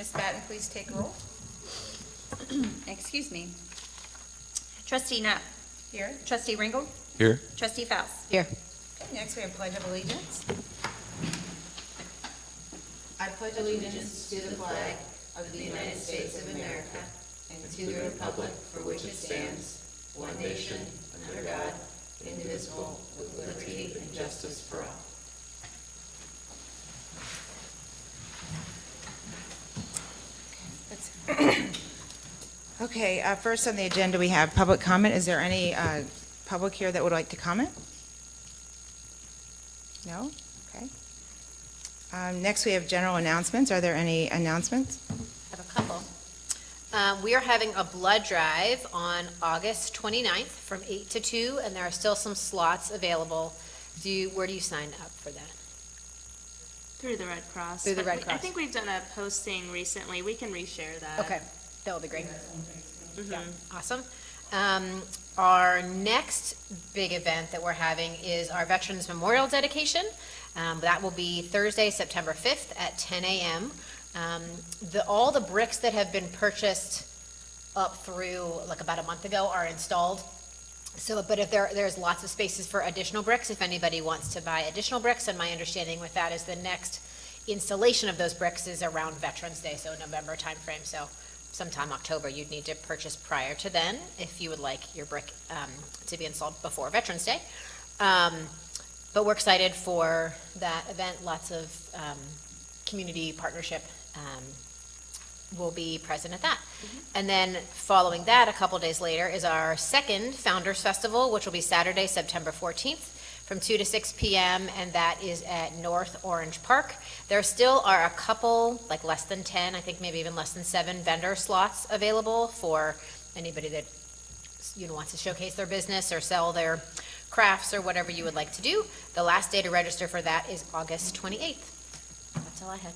Ms. Batten, please take roll. Excuse me. Trustee Knapp. Here. Trustee Ringel. Here. Trustee Faust. Here. Okay, next we have Pledge of Allegiance. I pledge allegiance to the flag of the United States of America and to the republic for which it stands, one nation, under God, indivisible, with liberty and justice for all. Okay, first on the agenda, we have public comment. Is there any public here that would like to comment? No? Okay. Next, we have general announcements. Are there any announcements? I have a couple. We are having a blood drive on August 29th from 8 to 2, and there are still some slots available. Where do you sign up for that? Through the Red Cross. Through the Red I Cross. think we've done a posting recently. We can reshare that. Okay, that would be great. Mhm. Yeah, awesome. Our next big event that we're having is our Veterans Memorial Dedication. That will be Thursday, September 5th at 10 a.m. All the bricks that have been purchased up through like about a month ago are installed. So, but if there's lots of spaces for additional bricks, if anybody wants to buy additional bricks, and my understanding with that is the next installation of those bricks is around Veterans Day, so November timeframe. So sometime October, you'd need to purchase prior to then if you would like your brick to be installed before Veterans Day. But we're excited for that event. Lots of community partnership will be present at that. And then following that, a couple days later, is our second Founders Festival, which will be Saturday, September 14th from 2 to 6 p.m., and that is at North Orange Park. There still are a couple, like less than 10, I think maybe even less than 7 vendor slots available for anybody that wants to showcase their business or sell their crafts or whatever you would like to do. The last day to register for that is August 28th. That's all I had.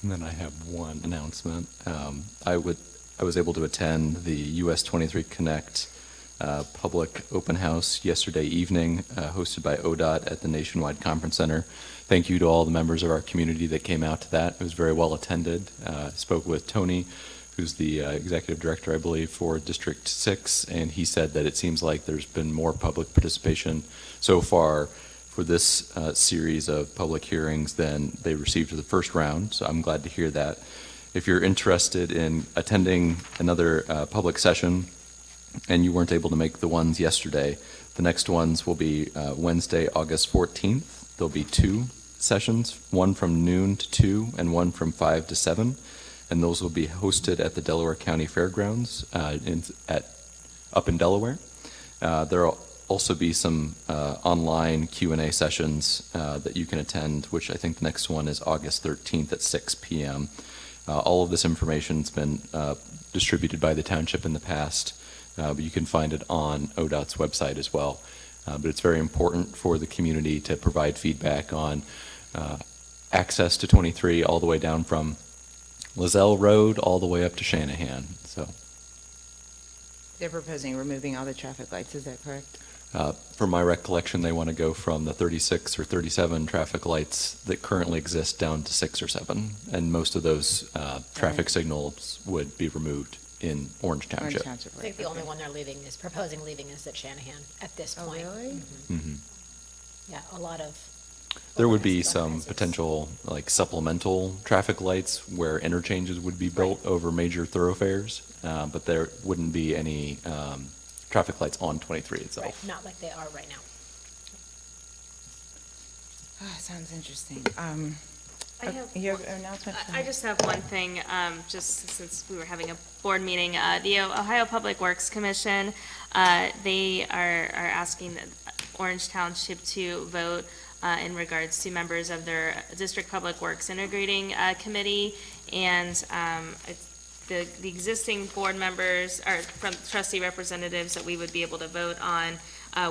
And then I have one announcement. I was able to attend the US 23 Connect public open house yesterday evening, hosted by ODOT at the Nationwide Conference Center. Thank you to all the members of our community that came out to that. It was very well attended. Spoke with Tony, who's the executive director, I believe, for District 6, and he said that it seems like there's been more public participation so far for this series of public hearings than they received for the first round, so I'm glad to hear that. If you're interested in attending another public session and you weren't able to make the ones yesterday, the next ones will be Wednesday, August 14th. There'll be 2 sessions, one from noon to 2 and one from 5 to 7, and those will be hosted at the Delaware County Fairgrounds up in Delaware. There'll also be some online Q&A sessions that you can attend, which I think the next one is August 13th at 6 p.m. All of this information's been distributed by the township in the past, but you can find it on ODOT's website as well. But it's very important for the community to provide feedback on access to 23 all the way down from Lozelle Road all the way up to Shanahan. So They're proposing removing all the traffic lights, is that correct? from my recollection, they want to go from the 36 or 37 traffic lights that currently exist down to 6 or 7, and most of those traffic signals would be removed in Orange Township. I think the only one they're proposing leaving is at Shanahan at this Oh, point. really? Mhm. Yeah, a lot of. There would be some organizers. potential like supplemental traffic lights where interchanges would be built over major thoroughfares, but there wouldn't be any traffic lights on 23 itself. Right, not like they are right now. Sounds interesting. I have You have an announcement? I just have one thing, just since we were having a board meeting. The Ohio Public Works Commission, they are asking Orange Township to vote in regards to members of their District Public Works Integrating Committee, and the existing board members, or from trustee representatives that we would be able to vote on,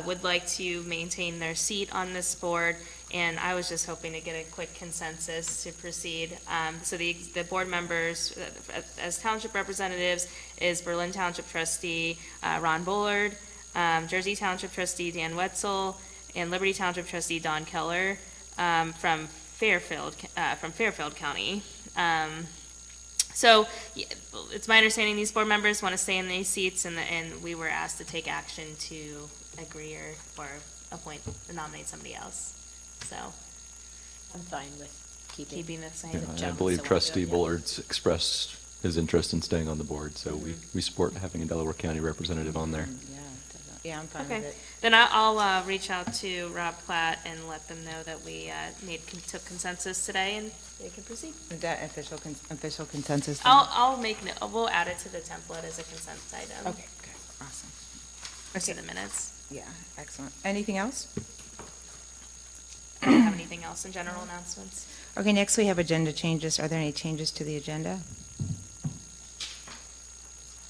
would like to maintain their seat on this board, and I was just hoping to get a quick consensus to proceed. So the board members, as township representatives, is Berlin Township trustee Ron Bullard, Jersey Township trustee Dan Wetzel, and Liberty Township trustee Don Keller from Fairfield County. So it's my understanding these board members want to stay in these seats, and we were asked to take action to agree or appoint or nominate somebody else. So I'm fine with keeping the same. Yeah, I believe Trustee Bullard's expressed his interest in staying on the board, so we support having a Delaware County representative on there. Yeah, I'm fine Okay, with it. then I'll reach out to Rob Platt and let them know that we took consensus today, and they can proceed. Is that official consensus? then? We'll add it to the template as a consent item. Okay, good, awesome. To the minutes. Yeah, excellent. Anything else? I don't have anything else in general announcements. Okay, next we have agenda changes. Are there any changes to the agenda?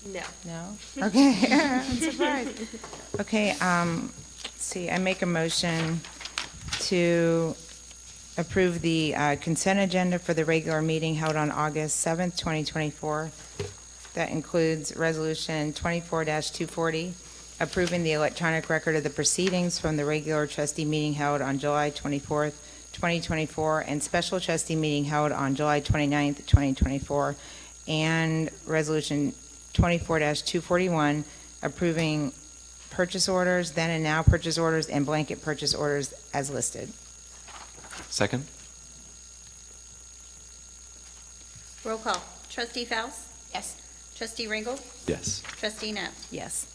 No. No? Okay, I'm surprised. Okay, let's see, I make a motion to approve the consent agenda for the regular meeting held on August 7th, 2024. That includes Resolution 24-240, approving the electronic record of the proceedings from the regular trustee meeting held on July 24th, 2024, and special trustee meeting held on July 29th, 2024, and Resolution 24-241, approving purchase orders, then and now purchase orders, and blanket purchase orders as listed. Second? Roll call. Trustee Faust? Yes. Trustee Ringgold? Yes. Trustee Knapp? Yes.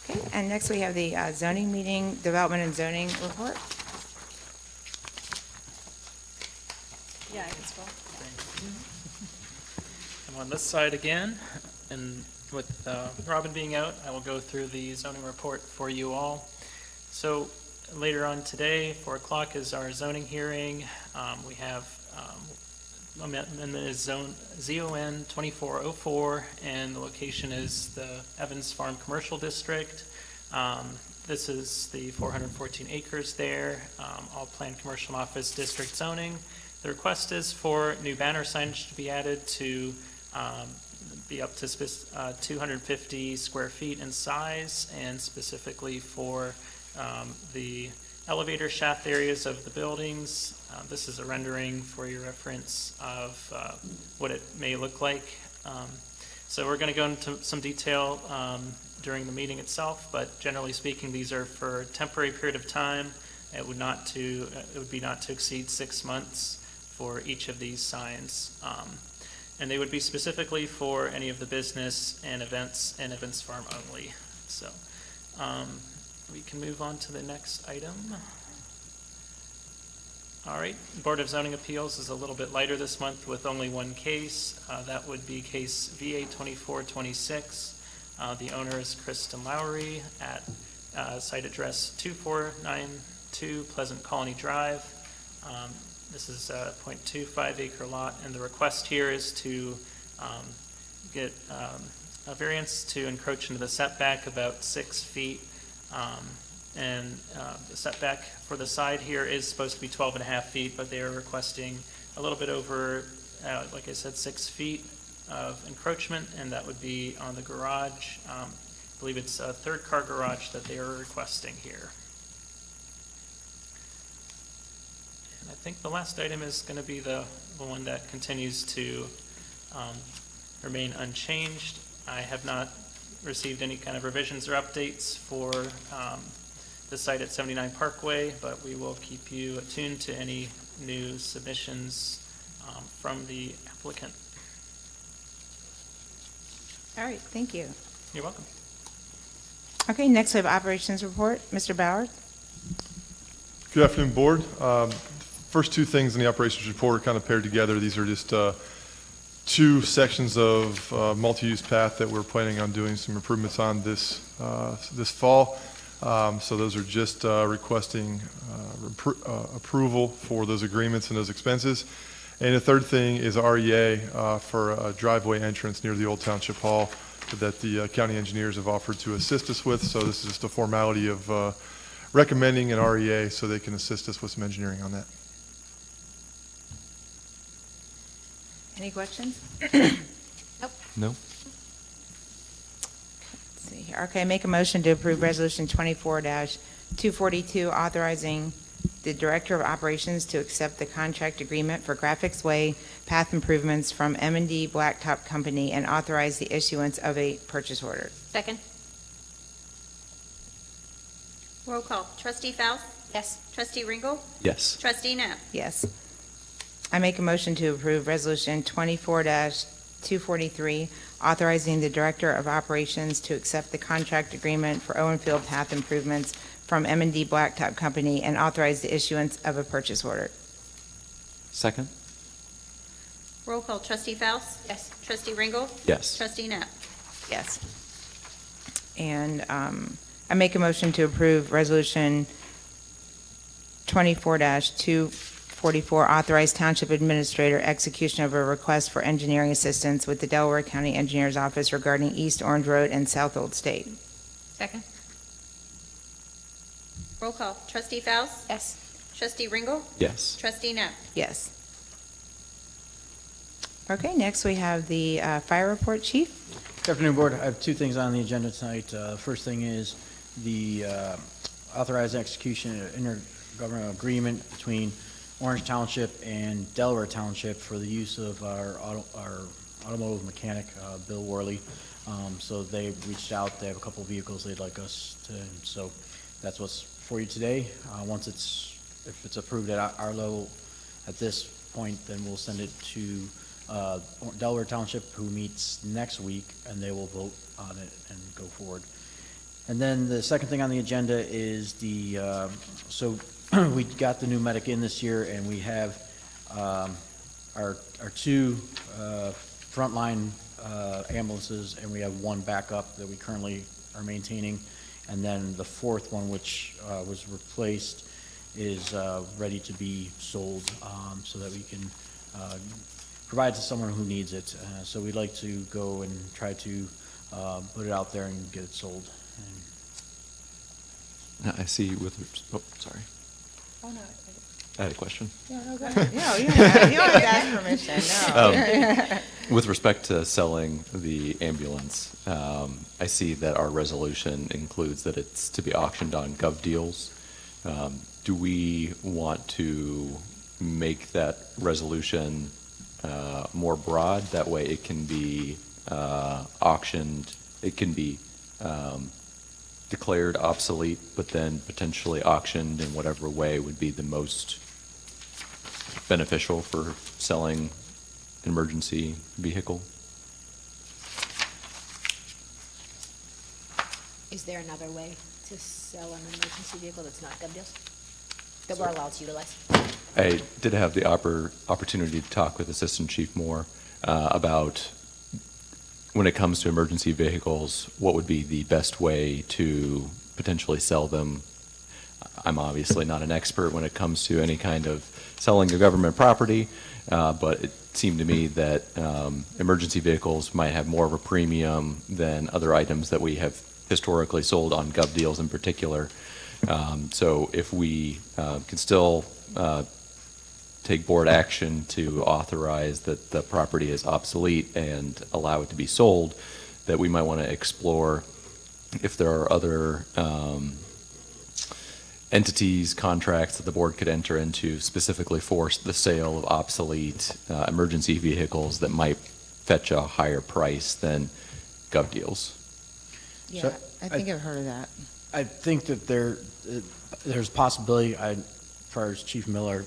Okay, and next we have the zoning meeting, development and zoning report. Yeah, I can scroll. I'm on this side again, and with Robin being out, I will go through the zoning report for you all. So later on today, 4 o'clock is our zoning hearing. We have amendment is ZON 2404, and the location is the Evans Farm Commercial District. This is the 414 acres there, all planned commercial and office district zoning. The request is for new banner signage to be added to be up to 250 square feet in size, and specifically for the elevator shaft areas of the buildings. This is a rendering for your reference of what it may look like. So we're going to go into some detail during the meeting itself, but generally speaking, these are for a temporary period of time. It would be not to exceed 6 months for each of these signs. And they would be specifically for any of the business and events and Evans Farm only. So we can move on to the next item. All right, Board of Zoning Appeals is a little bit lighter this month with only one case. That would be case VA 2426. The owner is Kristen Lowry at site address 2492 Pleasant Colony Drive. This is a 0.25 acre lot, and the request here is to get a variance to encroach into the setback about 6 feet. And the setback for the side here is supposed to be 12.5 feet, but they are requesting a little bit over, like I said, 6 feet of encroachment, and that would be on the garage. I believe it's a third car garage that they are requesting here. And I think the last item is going to be the one that continues to remain unchanged. I have not received any kind of revisions or updates for the site at 79 Parkway, but we will keep you attuned to any new submissions from the applicant. All right, thank you. You're welcome. Okay, next we have operations report. Mr. Ballard? Good afternoon, Board. First two things in the operations report are kind of paired together. These are just two sections of multi-use path that we're planning on doing some improvements on this fall. So those are just requesting approval for those agreements and those expenses. And the third thing is REA for a driveway entrance near the old Township Hall that the county engineers have offered to assist us with. So this is just a formality of recommending an REA so they can assist us with some engineering on that. Any questions? No? Let's see here. Okay, make a motion to approve Resolution 24-242, authorizing the Director of Operations to accept the contract agreement for Graphics Way path improvements from M&D Blacktop Company and authorize the issuance of a purchase order. Second? Roll call. Trustee Faust? Yes. Trustee Ringel? Yes. Trustee Knapp? Yes. I make a motion to approve Resolution 24-243, authorizing the Director of Operations to accept the contract agreement for Owenfield path improvements from M&D Blacktop Company and authorize the issuance of a purchase order. Second? Roll call. Trustee Faust? Yes. Trustee Ringel? Yes. Trustee Knapp? Yes. And I make a motion to approve Resolution 24-244, authorize Township Administrator execution of a request for engineering assistance with the Delaware County Engineers Office regarding East Orange Road and South Old State. Second? Roll call. Trustee Faust? Yes. Trustee Ringel? Yes. Trustee Knapp? Yes. Okay, next we have the fire report, Chief. Good afternoon, Board. I have two things on the agenda tonight. First thing is the authorized execution of intergovernmental agreement between Orange Township and Delaware Township for the use of our automotive mechanic, Bill Worley. So they reached out. They have a couple vehicles they'd like us to, so that's what's for you today. If it's approved at our level at this point, then we'll send it to Delaware Township, who meets next week, and they will vote on it and go forward. And then the second thing on the agenda is so we got the new medic in this year, and we have our two frontline ambulances, and we have one backup that we currently are maintaining. And then the fourth one, which was replaced, is ready to be sold so that we can provide to someone who needs it. So we'd like to go and try to put it out there and get it sold. Now, I see sorry. Oh, no. I had a question. No, you don't have to ask permission, no. With respect to selling the ambulance, I see that our resolution includes that it's to be auctioned on GovDeals. Do we want to make that resolution more broad? That way it can be auctioned, it can be declared obsolete, but then potentially auctioned in whatever way would be the most beneficial for selling an emergency vehicle? Is there another way to sell an emergency vehicle that's not GovDeals that we're allowed to utilize? I did have the opportunity to talk with Assistant Chief Moore about when it comes to emergency vehicles, what would be the best way to potentially sell them. I'm obviously not an expert when it comes to any kind of selling a government property, but it seemed to me that emergency vehicles might have more of a premium than other items that we have historically sold on GovDeals in particular. So if we can still take board action to authorize that the property is obsolete and allow it to be sold, that we might want to explore if there are other entities, contracts that the board could enter into specifically for the sale of obsolete emergency vehicles that might fetch a higher price than GovDeals. Yeah, So, I think I've heard of that. I think that there's possibility, as far as Chief Miller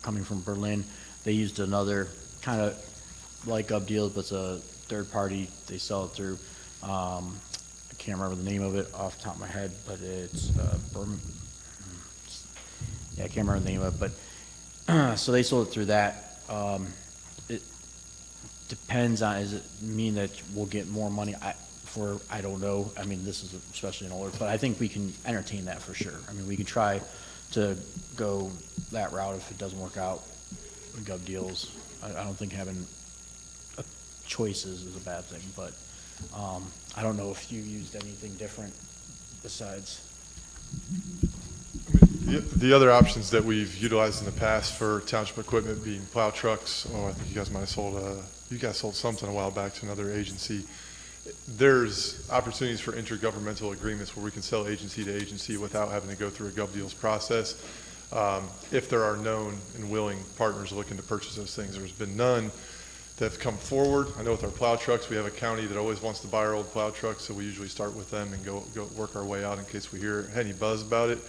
coming from Berlin, they used another kind of like GovDeals, but it's a third party. They sell it through, I can't remember the name of it off the top of my head, but it's I can't remember the name of it, but so they sold it through that. It depends on, does it mean that we'll get more money? I don't know. I mean, this is especially an older, but I think we can entertain that for sure. I mean, we can try to go that route if it doesn't work out with GovDeals. I don't think having choices is a bad thing, but I don't know if you used anything different besides. The other options that we've utilized in the past for township equipment being plow trucks, I think you guys might have sold something a while back to another agency. There's opportunities for intergovernmental agreements where we can sell agency to agency without having to go through a GovDeals process. if there are known and willing partners looking to purchase those things. There's been none that have come forward. I know with our plow trucks, we have a county that always wants to buy our old plow trucks, so we usually start with them and go work our way out in case we hear any buzz about it.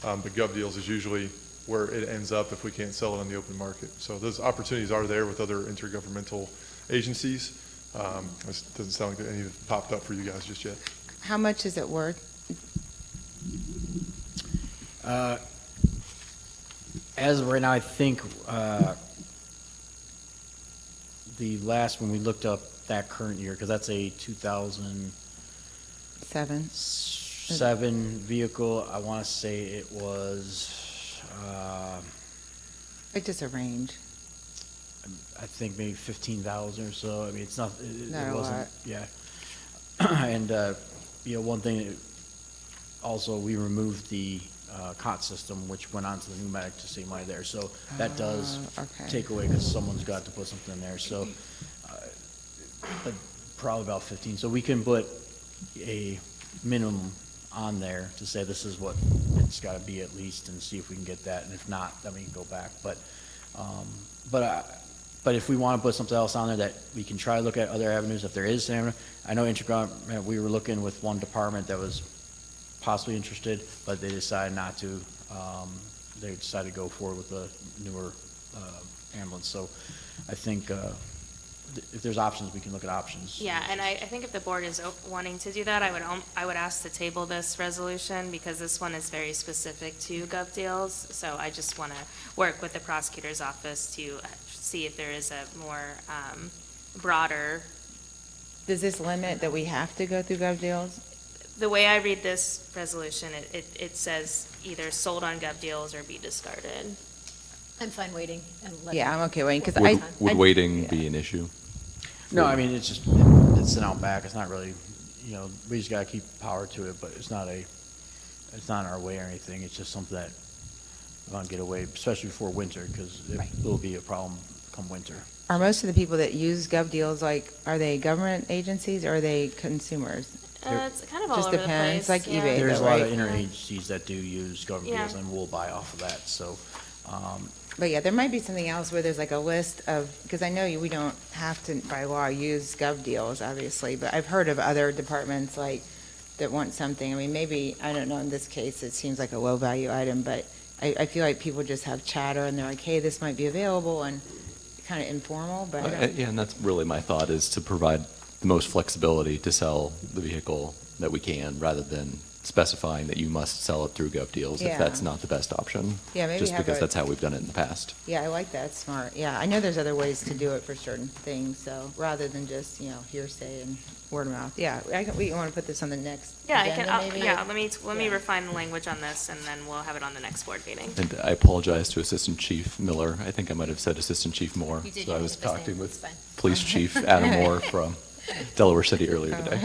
But gov deals is usually where it ends up if we can't sell it on the open market. So those opportunities are there with other intergovernmental agencies. It doesn't sound like any have popped up for you guys just yet. How much is it worth? As of right now, I think the last one we looked up that current year, because that's a 2007 vehicle, I want to say it was, Like just a range. I think maybe 15,000 or so. I mean, it's not, Not it a wasn't, lot. yeah. And, one thing, also, we removed the cot system, which went onto the pneumatic to save money there. So that does Okay. take away, because someone's got to put something in there. So but probably about 15. So we can put a minimum on there to say this is what it's got to be at least, and see if we can get that. And if not, then we can go back. But if we want to put something else on there, that we can try to look at other avenues if there is an avenue. I know intergovernment, we were looking with one department that was possibly interested, but they decided not to. They decided to go forward with a newer ambulance. So I think if there's options, we can look at options. Yeah, and I think if the board is wanting to do that, I would ask to table this resolution, because this one is very specific to gov deals. So I just want to work with the prosecutor's office to see if there is a more broader. Does this limit that we have to go through gov deals? The way I read this resolution, it says either sold on gov deals or be discarded. I'm fine waiting and letting. Yeah, I'm okay waiting, because Would waiting be an issue? No, I mean, it's just, it's an out back. It's not really, we just got to keep power to it, but it's not in our way or anything. It's just something that we want to get away, especially before winter, because it will be a problem come winter. Are most of the people that use gov deals, like, are they government agencies or are they consumers? It's kind of all Just over the depends, place. like yeah. eBay. There's a though, lot of right? interagencies that do use government Yeah. deals, and we'll buy off of that, so. But yeah, there might be something else where there's like a list of, because I know we don't have to, by law, use gov deals, obviously, but I've heard of other departments like that want something. I mean, maybe, I don't know, in this case, it seems like a low-value item, but I feel like people just have chatter and they're like, hey, this might be available, and kind of informal, but I don't. Yeah, and that's really my thought, is to provide the most flexibility to sell the vehicle that we can, rather than specifying that you must sell it through gov deals if Yeah. that's not the best option. Yeah, maybe Just have because a- that's how we've done it in the past. Yeah, I like that, smart. Yeah, I know there's other ways to do it for certain things, so rather than just, hearsay and word of mouth. Yeah, we want to put this on the next Yeah, agenda, maybe? let me Yeah. refine the language on this, and then we'll have it on the next board meeting. And I apologize to Assistant Chief Miller. I think I might have said Assistant Chief Moore. You did, So you I was did his name. talking It's with fine. Police Chief Adam Moore from Delaware City earlier today.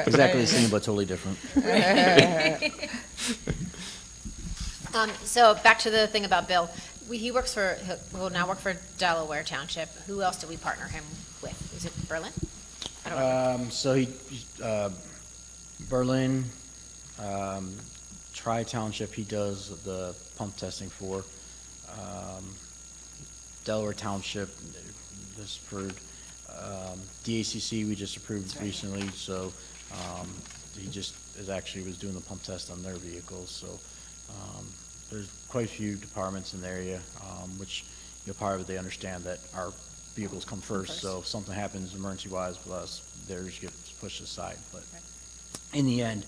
Exactly the same, but totally different. So back to the thing about Bill. He will now work for Delaware Township. Who else do we partner him with? Is it Berlin? I don't know. So Berlin, Tri-Township, he does the pump testing for. Delaware Township, this approved. DACC, we just approved recently, so he just was doing the pump test on their vehicles. So there's quite a few departments in the area, which, part of it, they understand that our vehicles come first. So if something happens emergency-wise with us, theirs gets pushed aside. But in the end,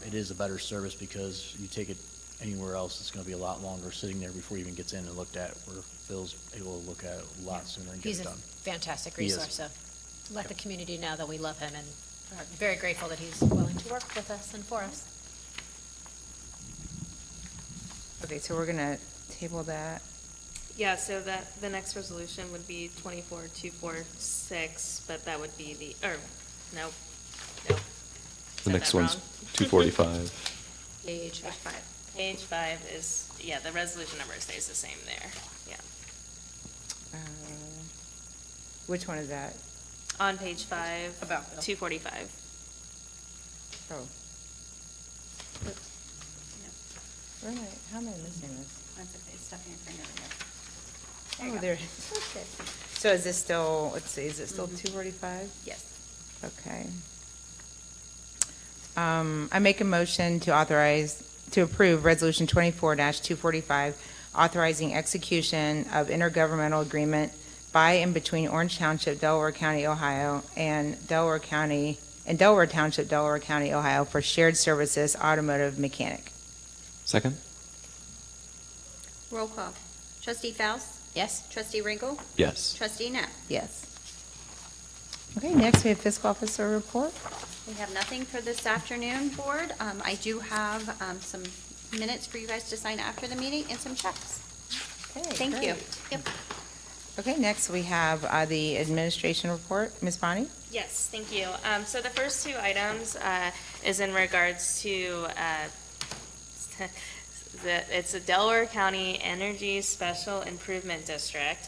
it is a better service, because you take it anywhere else, it's going to be a lot longer sitting there before it even gets in and looked at, where Bill's able to look at it a lot sooner and get He's it a done. fantastic He is. resource, so let the community know that we love him and are very grateful that he's willing to work with us and for us. Okay, so we're going to table that. Yeah, so the next resolution would be 24-246, but that would be nope. The Said next that one's wrong. 245. Page Page 5. Page 5 is, the resolution number stays the same there, yeah. Which one is that? On page 5. About Bill. 245. Oh. How am I missing this? That's okay, it's stuck in your finger Oh, there. Okay. So is this still, let's see, is it still 245? Yes. Okay. I make a motion to approve Resolution 24-245, authorizing execution of intergovernmental agreement by and between Orange Township, Delaware County, Ohio, and Delaware Township, Delaware County, Ohio, for shared services automotive mechanic. Second? Roll call. Trustee Faust? Yes? Trustee Ringel? Yes. Trustee Knapp? Yes. Okay, next we have fiscal officer report. We have nothing for this afternoon, Board. I do have some minutes for you guys to sign after the meeting and some checks. Okay, Thank you. great. Yep. Okay, next we have the administration report. Ms. Bonnie? Yes, thank you. So the first two items is in regards to, it's a Delaware County Energy Special Improvement District.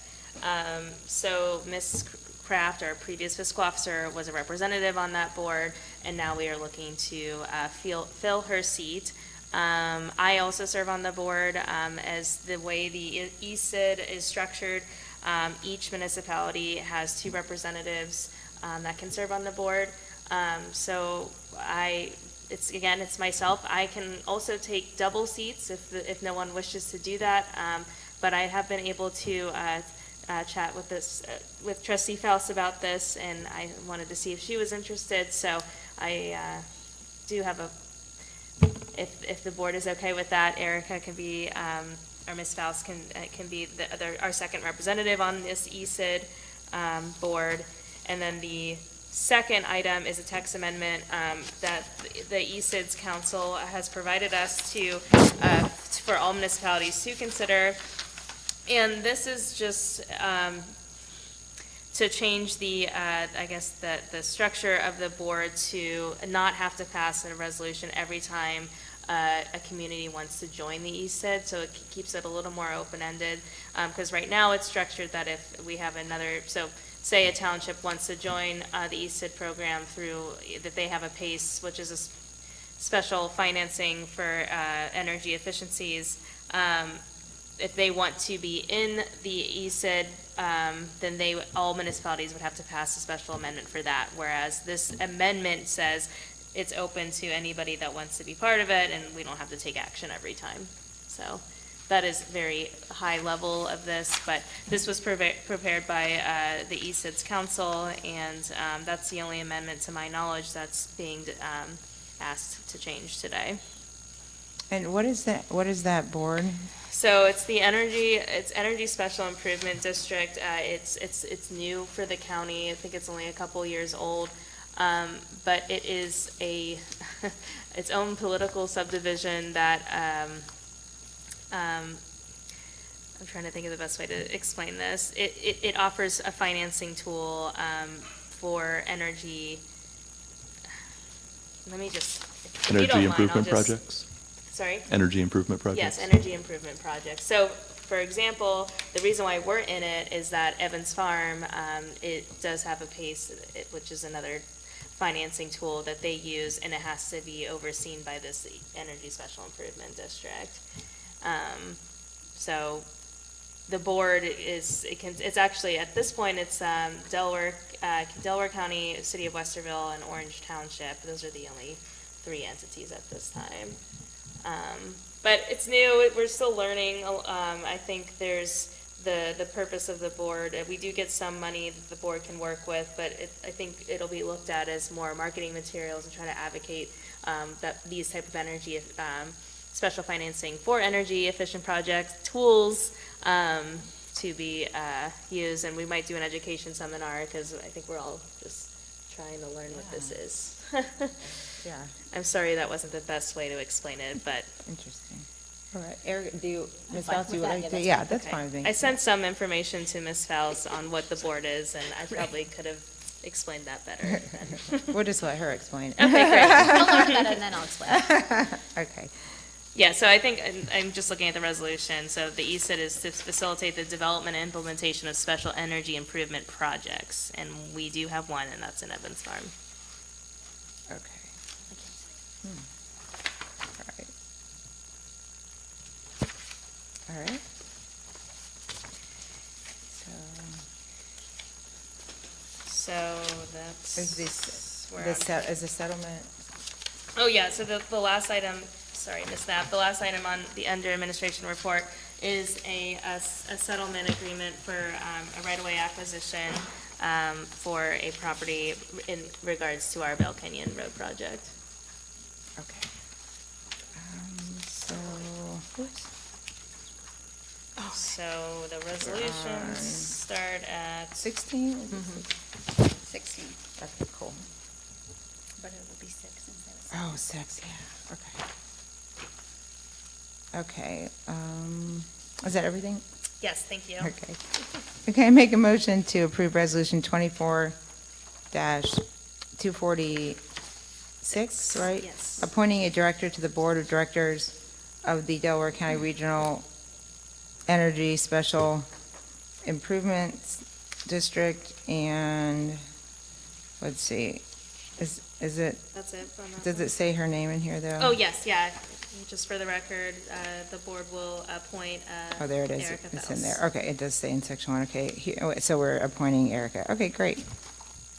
So Ms. Kraft, our previous fiscal officer, was a representative on that board, and now we are looking to fill her seat. I also serve on the board as the way the ESID is structured. Each municipality has 2 representatives that can serve on the board. So it's myself. I can also take double seats if no one wishes to do that. But I have been able to chat with Trustee Faust about this, and I wanted to see if she was interested. So I do have if the board is okay with that, Erica can be, or Ms. Faust can be our second representative on this ESID board. And then the second item is a text amendment that the ESID's council has provided us for all municipalities to consider. And this is just to change the structure of the board to not have to pass a resolution every time a community wants to join the ESID, so it keeps it a little more open-ended. Because right now it's structured that if we have say a township wants to join the ESID program that they have a PACE, which is a special financing for energy efficiencies. If they want to be in the ESID, then all municipalities would have to pass a special amendment for that, whereas this amendment says it's open to anybody that wants to be part of it, and we don't have to take action every time. So that is very high level of this, but this was prepared by the ESID's council, and that's the only amendment to my knowledge that's being asked to change today. And what is that board? So it's Energy Special Improvement District. It's new for the county. I think it's only a couple years old. But it is its own political subdivision that, I'm trying to think of the best way to explain this. It offers a financing tool, for energy. Let me just, if you don't Energy mind, improvement I'll just- projects? Sorry? Energy improvement projects? Yes, energy improvement projects. So, for example, the reason why we're in it is that Evans Farm, it does have a PACE, which is another financing tool that they use, and it has to be overseen by this Energy Special Improvement District. So, the board it's actually, at this point, it's Delaware County, City of Westerville, and Orange Township. Those are the only 3 entities at this time. But it's new, we're still learning. I think there's the purpose of the board. We do get some money that the board can work with, but I think it'll be looked at as more marketing materials and trying to advocate that these type of energy, special financing for energy efficient projects, tools to be used. And we might do an education seminar, because I think we're all just trying to learn what this is. Yeah, I'm sorry that wasn't the best way to explain it, but. interesting. All right, Eric, Ms. fine Faust, with you would that. like Yeah, to? Yeah, that's that's Okay. fine with me. I sent some information to Ms. Faust on what the board is, and I probably could have explained that better than. We'll just let her explain. Okay, great. I'll learn that and then I'll explain. Okay. Yeah, so I think, I'm just looking at the resolution, so the ESID is to facilitate the development and implementation of special energy improvement projects, and we do have one, and that's in Evans Farm. Okay. All right. All right. So, So that's. is this, where the I'm- is the settlement, Oh, yeah, so the last item, sorry, missed that. The last item on the under administration report is a settlement agreement for a right-of-way acquisition for a property in regards to our Bell Canyon Road project. okay. So, So the resolutions start at, 16? Mm-hmm. 16, Okay, cool. but it will be 6 instead of 7. Oh, 6, yeah, okay. Okay, is that everything? yes, thank you. Okay. Okay, I make a motion to approve resolution 24-246, right? Yes. Appointing a director to the Board of Directors of the Delaware County Regional Energy Special Improvements District, and, let's see, is it, That's it. on that does one. it say her name in here, though? Oh, yes, yeah. Just for the record, the board will appoint Oh, there it is. Erica It's in Fels. there. Okay, it does say in section 1. Okay, so we're appointing Erica. Okay, great.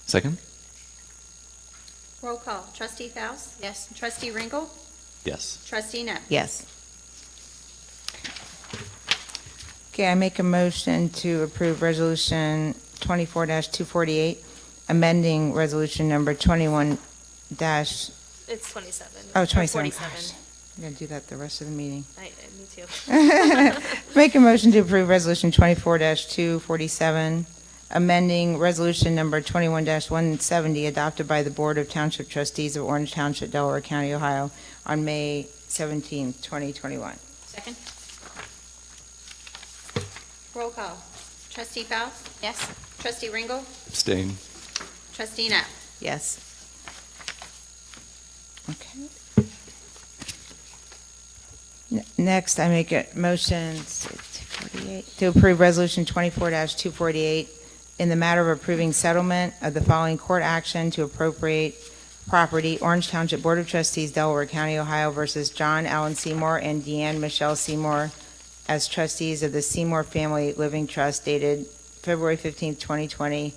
Second? Roll call. Trustee Faust? Yes. Trustee Ringel? Yes. Trustee Net? Yes. Okay, I make a motion to approve resolution 24-248, amending resolution number 21 dash, It's 27. oh, or 27. 47. Gosh, I'm going to do that the rest of the meeting. Me too. Make a motion to approve resolution 24-247, amending resolution number 21-170 adopted by the Board of Township Trustees of Orange Township, Delaware County, Ohio on May 17, 2021. Second? Roll call. Trustee Faust? Yes. Trustee Ringel? Abstain. Trustee Net? Yes. Okay. Next, I make a motion to approve resolution 24-248 in the matter of approving settlement of the following court action to appropriate property, Orange Township Board of Trustees, Delaware County, Ohio versus John Allen Seymour and Deanne Michelle Seymour as trustees of the Seymour Family Living Trust dated February 15, 2020,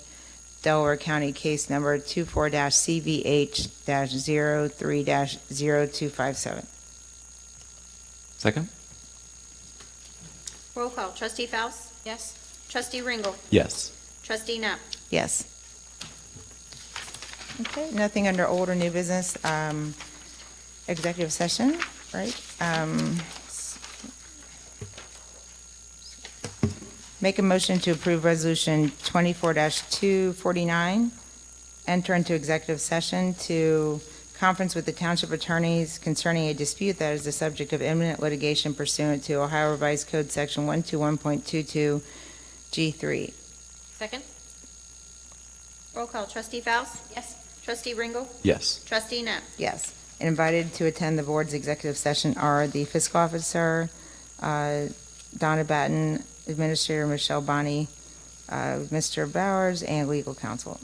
Delaware County case number 24-CVH-03-0257. Second? Roll call. Trustee Faust? Yes. Trustee Ringel? Yes. Trustee Net? Yes. Okay, nothing under old or new business. Executive session, right? Make a motion to approve resolution 24-249, enter into executive session to conference with the township attorneys concerning a dispute that is the subject of imminent litigation pursuant to Ohio Revised Code Section 121.22 G3. Second? Roll call. Trustee Faust? Yes. Trustee Ringel? Yes. Trustee Net? Yes. And invited to attend the board's executive session are the fiscal officer, Donna Batten, Administrator Michelle Bonney, Mr. Bowers, and legal counsel.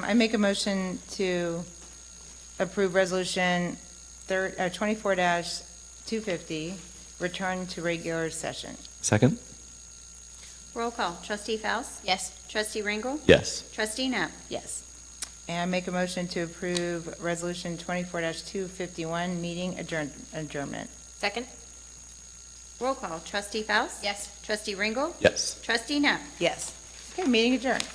I make a motion to approve resolution 24-250, return to regular session. Second? Roll call. Trustee Faust? Yes. Trustee Ringle? Yes. Trustee Knapp? Yes. And I make a motion to approve resolution 24-251, meeting adjournment. Second? Roll call. Trustee Faust? Yes. Trustee Ringle? Yes. Trustee Knapp? Yes. Okay, meeting adjourned.